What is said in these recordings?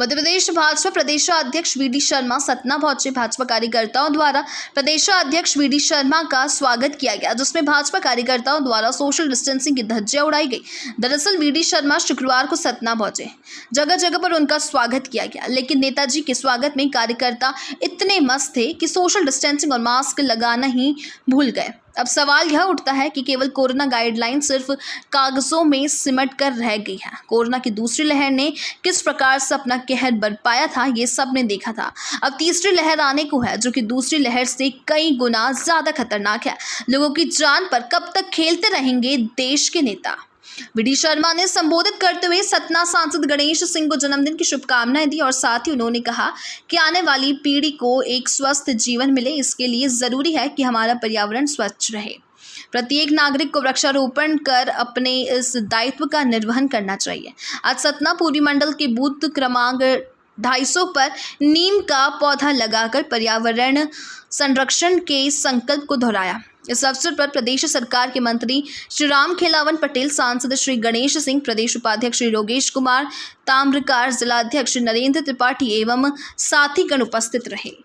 मध्य प्रदेश भाजपा प्रदेशाध्यक्ष वीडी शर्मा सतना पहुंचे। भाजपा कार्यकर्ताओं द्वारा प्रदेशाध्यक्ष वीडी शर्मा का स्वागत किया गया, जिसमें भाजपा कार्यकर्ताओं द्वारा सोशल डिस्टेंसिंग की धज्जियां उड़ाई गई। दरअसल वीडी शर्मा शुक्रवार को सतना पहुंचे, जगह जगह पर उनका स्वागत किया गया, लेकिन नेताजी के स्वागत में कार्यकर्ता इतने मस्त थे कि सोशल डिस्टेंसिंग और मास्क लगाना ही भूल गए। अब सवाल यह उठता है कि केवल कोरोना गाइडलाइन सिर्फ कागजों में सिमट कर रह गई है। कोरोना की दूसरी लहर ने किस प्रकार से अपना कहर बरपाया था, ये सब ने देखा था। अब तीसरी लहर आने को है, जो कि दूसरी लहर से कई गुना ज्यादा खतरनाक है। लोगों की जान पर कब तक खेलते रहेंगे देश के नेता। वीडी शर्मा ने संबोधित करते हुए सतना सांसद गणेश सिंह को जन्मदिन की शुभकामनाएं दी और साथ ही उन्होंने कहा कि आने वाली पीढ़ी को एक स्वस्थ जीवन मिले, इसके लिए जरूरी है कि हमारा पर्यावरण स्वच्छ रहे। प्रत्येक नागरिक को वृक्षारोपण कर अपने इस दायित्व का निर्वहन करना चाहिए। आज सतना पूर्वी मंडल के बूथ क्रमांक 250 पर नीम का पौधा लगाकर पर्यावरण संरक्षण के संकल्प को दोहराया। इस अवसर पर प्रदेश सरकार के मंत्री श्री राम खेलावन पटेल, सांसद श्री गणेश सिंह, प्रदेश उपाध्यक्ष श्री योगेश कुमार ताम्रकार, जिलाध्यक्ष नरेंद्र त्रिपाठी एवं साथीगण उपस्थित रहे।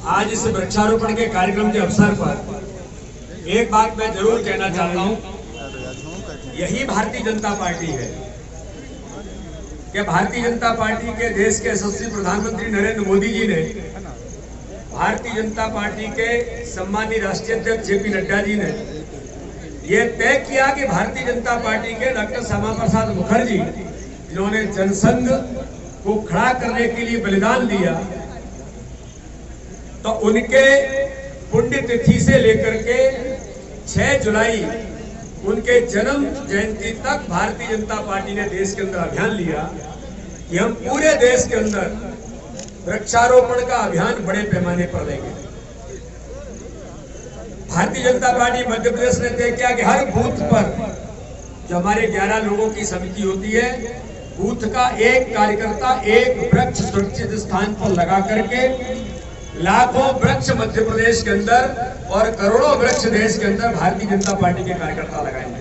आज इस वृक्षारोपण के कार्यक्रम के अवसर पर एक बात मैं जरूर कहना चाहता हूं, यही भारतीय जनता पार्टी है कि भारतीय जनता पार्टी के देश के यशस्वी प्रधानमंत्री नरेंद्र मोदी जी ने, भारतीय जनता पार्टी के सम्मानीय राष्ट्रीय अध्यक्ष जेपी नड्डा जी ने यह तय किया कि भारतीय जनता पार्टी के डॉक्टर श्यामा प्रसाद मुखर्जी, जिन्होंने जनसंघ को खड़ा करने के लिए बलिदान दिया, तो उनके पुण्यतिथि से लेकर के 6 जुलाई उनके जन्म जयंती तक भारतीय जनता पार्टी ने देश के अंदर अभियान लिया कि हम पूरे देश के अंदर वृक्षारोपण का अभियान बड़े पैमाने पर लेंगे। भारतीय जनता पार्टी मध्य प्रदेश ने तय किया कि हर बूथ पर जो हमारे 11 लोगों की समिति होती है, बूथ का एक कार्यकर्ता एक वृक्ष सुरक्षित स्थान पर लगा करके लाखों वृक्ष मध्य प्रदेश के अंदर और करोड़ों वृक्ष देश के अंदर भारतीय जनता पार्टी के कार्यकर्ता लगाएंगे।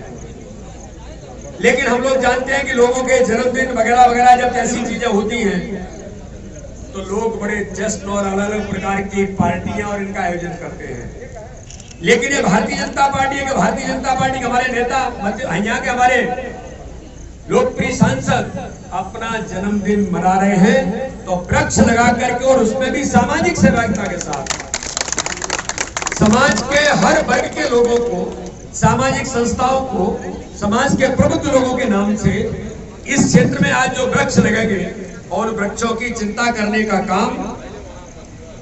लेकिन हम लोग जानते हैं कि लोगों के जन्मदिन वगैरह वगैरह जब ऐसी चीजें होती हैं तो लोग बड़े जश्न और अलग अलग प्रकार की पार्टियां और इनका आयोजन करते हैं। लेकिन ये भारतीय जनता पार्टी है कि भारतीय जनता पार्टी के हमारे नेता, यहाँ के हमारे लोकप्रिय सांसद अपना जन्मदिन मना रहे हैं, तो वृक्ष लगा करके और उसमें भी सामाजिक सहभागिता के साथ समाज के हर वर्ग के लोगों को, सामाजिक संस्थाओं को, समाज के प्रबुद्ध लोगों के नाम से इस क्षेत्र में आज जो वृक्ष लगेंगे और वृक्षों की चिंता करने का काम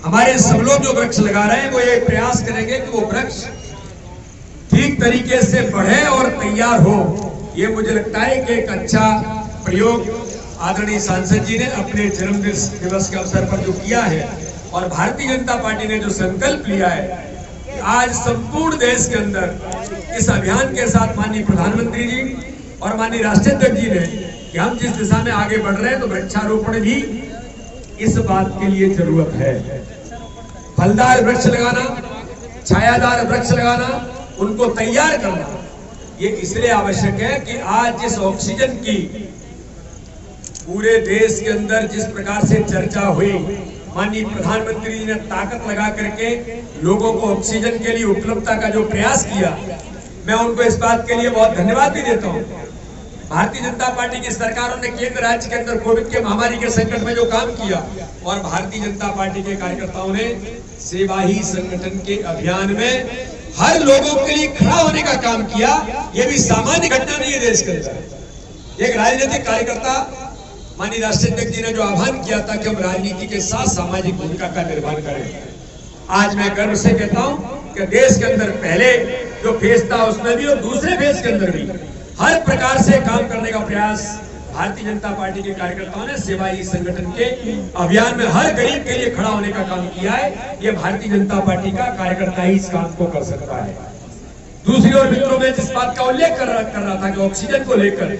हमारे सब लोग जो वृक्ष लगा रहे हैं वो ये प्रयास करेंगे कि वो वृक्ष ठीक तरीके से बढ़े और तैयार हो। ये मुझे लगता है कि एक अच्छा प्रयोग आदरणीय सांसद जी ने अपने जन्मदिन दिवस के अवसर पर जो किया है, और भारतीय जनता पार्टी ने जो संकल्प लिया है कि आज संपूर्ण देश के अंदर इस अभियान के साथ माननीय प्रधानमंत्री जी और माननीय राष्ट्रीय अध्यक्ष जी ने कि हम जिस दिशा में आगे बढ़ रहे हैं, तो वृक्षारोपण भी इस बात के लिए जरूरत है। फलदार वृक्ष लगाना, छायादार वृक्ष लगाना, उनको तैयार करना, ये इसलिए आवश्यक है कि आज जिस ऑक्सीजन की पूरे देश के अंदर जिस प्रकार से चर्चा हुई, माननीय प्रधानमंत्री जी ने ताकत लगा करके लोगों को ऑक्सीजन के लिए उपलब्धता का जो प्रयास किया, मैं उनको इस बात के लिए बहुत धन्यवाद भी देता हूं। भारतीय जनता पार्टी की सरकारों ने केंद्र राज्य के अंदर कोविड के महामारी के संकट में जो काम किया, और भारतीय जनता पार्टी के कार्यकर्ताओं ने सेवा ही संगठन के अभियान में हर लोगों के लिए खड़ा होने का काम किया। यह भी सामान्य घटना नहीं है देश के अंदर। एक राजनीतिक कार्यकर्ता माननीय राष्ट्रीय अध्यक्ष जी ने जो आह्वान किया था कि हम राजनीति के साथ सामाजिक भूमिका का निर्वहन करें, आज मैं गर्व से कहता हूं कि देश के अंदर पहले जो फेज था उसमें भी और दूसरे फेज के अंदर भी हर प्रकार से काम करने का प्रयास भारतीय जनता पार्टी के कार्यकर्ताओं ने सेवा ही संगठन के अभियान में हर गरीब के लिए खड़ा होने का काम किया है। ये भारतीय जनता पार्टी का कार्यकर्ता ही इस काम को कर सकता है। दूसरी ओर मित्रों, में जिस बात का उल्लेख कर रहा था कि ऑक्सीजन को लेकर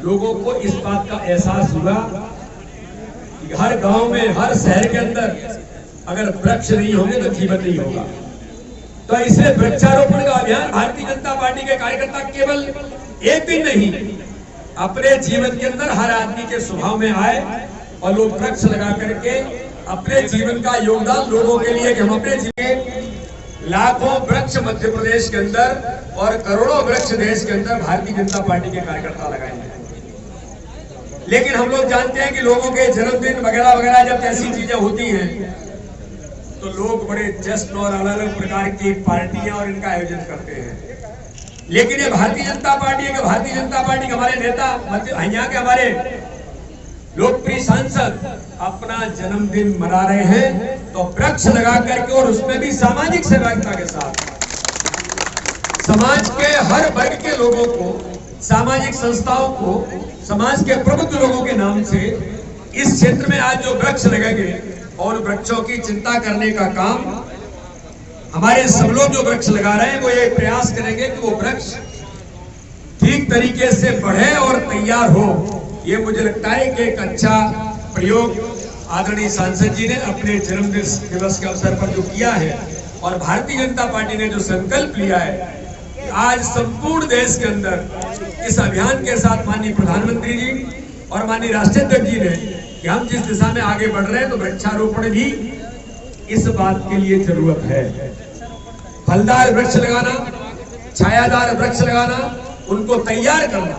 लोगों को इस बात का एहसास हुआ कि हर गांव में, हर शहर के अंदर अगर वृक्ष नहीं होंगे तो जीवन नहीं होगा। तो इसलिए वृक्षारोपण का अभियान भारतीय जनता पार्टी के कार्यकर्ता केवल एक दिन नहीं, अपने जीवन के अंदर हर आदमी के स्वभाव में आए और लोग वृक्ष लगा करके अपने जीवन का योगदान लोगों के लिए, कि हम अपने जीवन लाखों वृक्ष मध्य प्रदेश के अंदर और करोड़ों वृक्ष देश के अंदर भारतीय जनता पार्टी के कार्यकर्ता लगाएंगे। लेकिन हम लोग जानते हैं कि लोगों के जन्मदिन वगैरह वगैरह जब ऐसी चीजें होती हैं तो लोग बड़े जश्न और अलग अलग प्रकार की पार्टियां और इनका आयोजन करते हैं। लेकिन ये भारतीय जनता पार्टी है कि भारतीय जनता पार्टी के हमारे नेता, यहाँ के हमारे लोकप्रिय सांसद अपना जन्मदिन मना रहे हैं तो वृक्ष लगा करके, और उसमें भी सामाजिक सहभागिता के साथ समाज के हर वर्ग के लोगों को, सामाजिक संस्थाओं को, समाज के प्रबुद्ध लोगों के नाम से इस क्षेत्र में आज जो वृक्ष लगेंगे और वृक्षों की चिंता करने का काम हमारे सब लोग जो वृक्ष लगा रहे हैं वो ये प्रयास करेंगे कि वो वृक्ष ठीक तरीके से बढ़े और तैयार हो। ये मुझे लगता है कि एक अच्छा प्रयोग आदरणीय सांसद जी ने अपने जन्मदिन दिवस के अवसर पर जो किया है, और भारतीय जनता पार्टी ने जो संकल्प लिया है कि आज संपूर्ण देश के अंदर इस अभियान के साथ माननीय प्रधानमंत्री जी और माननीय राष्ट्रीय अध्यक्ष जी ने कि हम जिस दिशा में आगे बढ़ रहे हैं तो वृक्षारोपण भी इस बात के लिए जरूरत है। फलदार वृक्ष लगाना, छायादार वृक्ष लगाना, उनको तैयार करना,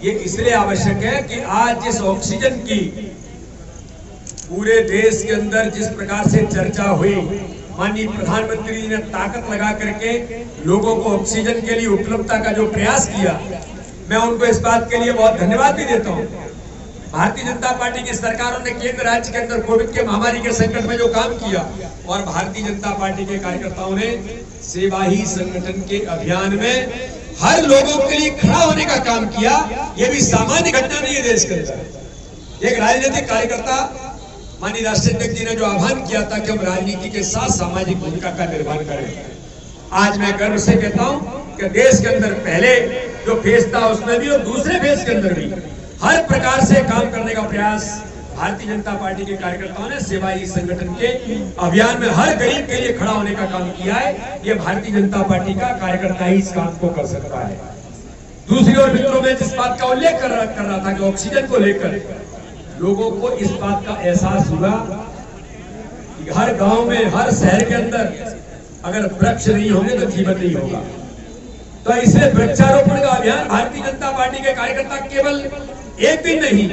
ये इसलिए आवश्यक है कि आज जिस ऑक्सीजन की पूरे देश के अंदर जिस प्रकार से चर्चा हुई, माननीय प्रधानमंत्री जी ने ताकत लगा करके लोगों को ऑक्सीजन के लिए उपलब्धता का जो प्रयास किया, मैं उनको इस बात के लिए बहुत धन्यवाद भी देता हूं। भारतीय जनता पार्टी की सरकारों ने केंद्र राज्य के अंदर कोविड के महामारी के संकट में जो काम किया, और भारतीय जनता पार्टी के कार्यकर्ताओं ने सेवा ही संगठन के अभियान में हर लोगों के लिए खड़ा होने का काम किया। यह भी सामान्य घटना नहीं है देश के अंदर। एक राजनीतिक कार्यकर्ता माननीय राष्ट्रीय अध्यक्ष जी ने जो आह्वान किया था कि हम राजनीति के साथ सामाजिक भूमिका का निर्वहन करें, आज मैं गर्व से कहता हूं कि देश के अंदर पहले जो फेज था उसमें भी और दूसरे फेज के अंदर भी हर प्रकार से काम करने का प्रयास भारतीय जनता पार्टी के कार्यकर्ताओं ने सेवा ही संगठन के अभियान में हर गरीब के लिए खड़ा होने का काम किया है। ये भारतीय जनता पार्टी का कार्यकर्ता ही इस काम को कर सकता है। दूसरी ओर मित्रों, में जिस बात का उल्लेख कर रहा था कि ऑक्सीजन को लेकर लोगों को इस बात का एहसास हुआ कि हर गांव में, हर शहर के अंदर अगर वृक्ष नहीं होंगे तो जीवन नहीं होगा। तो इसलिए वृक्षारोपण का अभियान भारतीय जनता पार्टी के कार्यकर्ता केवल एक दिन नहीं,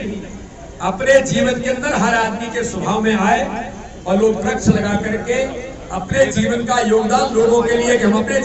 अपने जीवन के अंदर हर आदमी के स्वभाव में आए और लोग वृक्ष लगा करके अपने जीवन का योगदान लोगों के लिए, कि हम अपने